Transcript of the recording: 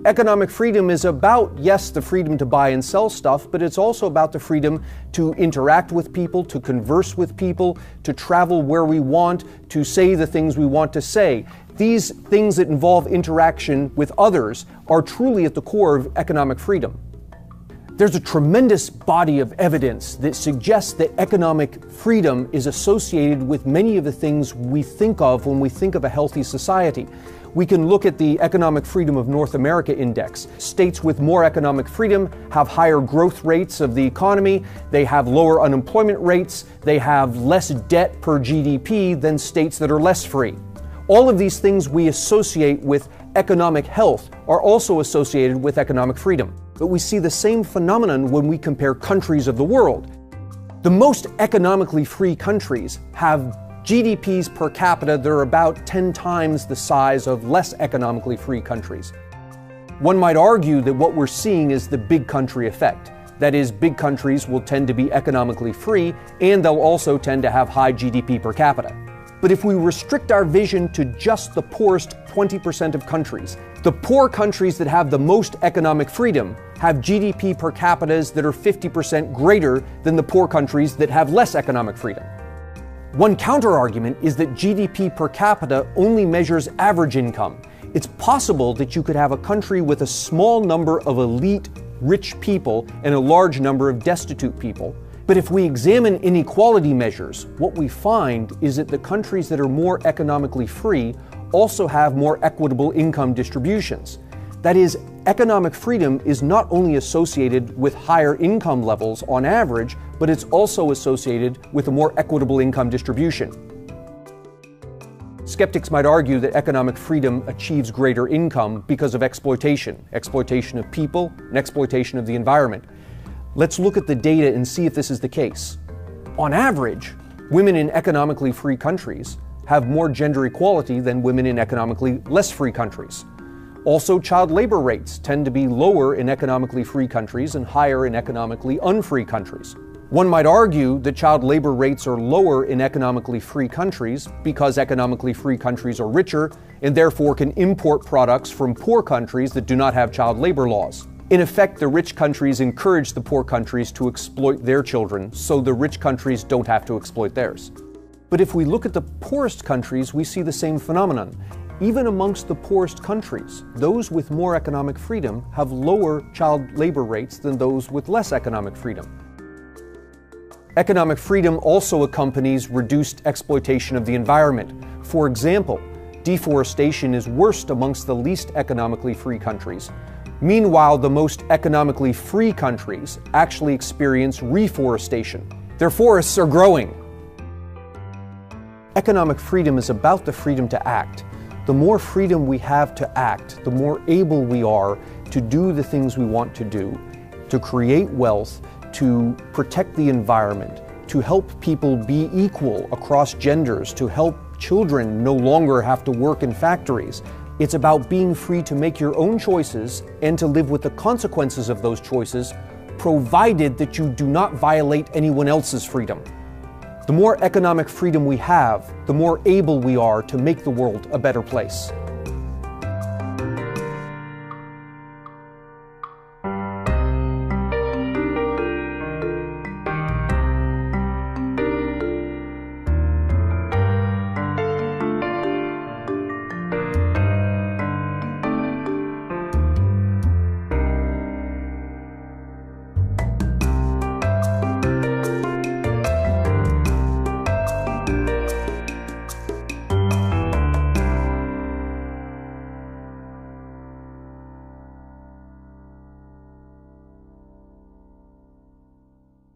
Economic freedom is about, yes, the freedom to buy and sell stuff, but it's also about the freedom to interact with people, to converse with people, to travel where we want, to say the things we want to say. These things that involve interaction with others are truly at the core of economic freedom. There's a tremendous body of evidence that suggests that economic freedom is associated with many of the things we think of when we think of a healthy society. We can look at the Economic Freedom of North America Index. States with more economic freedom have higher growth rates of the economy, they have lower unemployment rates, they have less debt per GDP than states that are less free. All of these things we associate with economic health are also associated with economic freedom. But we see the same phenomenon when we compare countries of the world. The most economically free countries have GDPs per capita that are about 10 times the size of less economically free countries. One might argue that what we're seeing is the big country effect. That is, big countries will tend to be economically free, and they'll also tend to have high GDP per capita. But if we restrict our vision to just the poorest 20% of countries, the poor countries that have the most economic freedom have GDP per capitas that are 50% greater than the poor countries that have less economic freedom. One counter-argument is that GDP per capita only measures average income. It's possible that you could have a country with a small number of elite, rich people and a large number of destitute people. But if we examine inequality measures, what we find is that the countries that are more economically free also have more equitable income distributions. That is, economic freedom is not only associated with higher income levels on average, but it's also associated with a more equitable income distribution. Skeptics might argue that economic freedom achieves greater income because of exploitation of people and exploitation of the environment. Let's look at the data and see if this is the case. On average, women in economically free countries have more gender equality than women in economically less free countries. Also, child labor rates tend to be lower in economically free countries and higher in economically unfree countries. One might argue that child labor rates are lower in economically free countries because economically free countries are richer and therefore can import products from poor countries that do not have child labor laws. In effect, the rich countries encourage the poor countries to exploit their children, so the rich countries don't have to exploit theirs. But if we look at the poorest countries, we see the same phenomenon. Even amongst the poorest countries, those with more economic freedom have lower child labor rates than those with less economic freedom. Economic freedom also accompanies reduced exploitation of the environment. For example, deforestation is worst amongst the least economically free countries. Meanwhile, the most economically free countries actually experience reforestation. Their forests are growing. Economic freedom is about the freedom to act. The more freedom we have to act, the more able we are to do the things we want to do, to create wealth, to protect the environment, to help people be equal across genders, to help children no longer have to work in factories. It's about being free to make your own choices and to live with the consequences of those choices, provided that you do not violate anyone else's freedom. The more economic freedom we have, the more able we are to make the world a better place.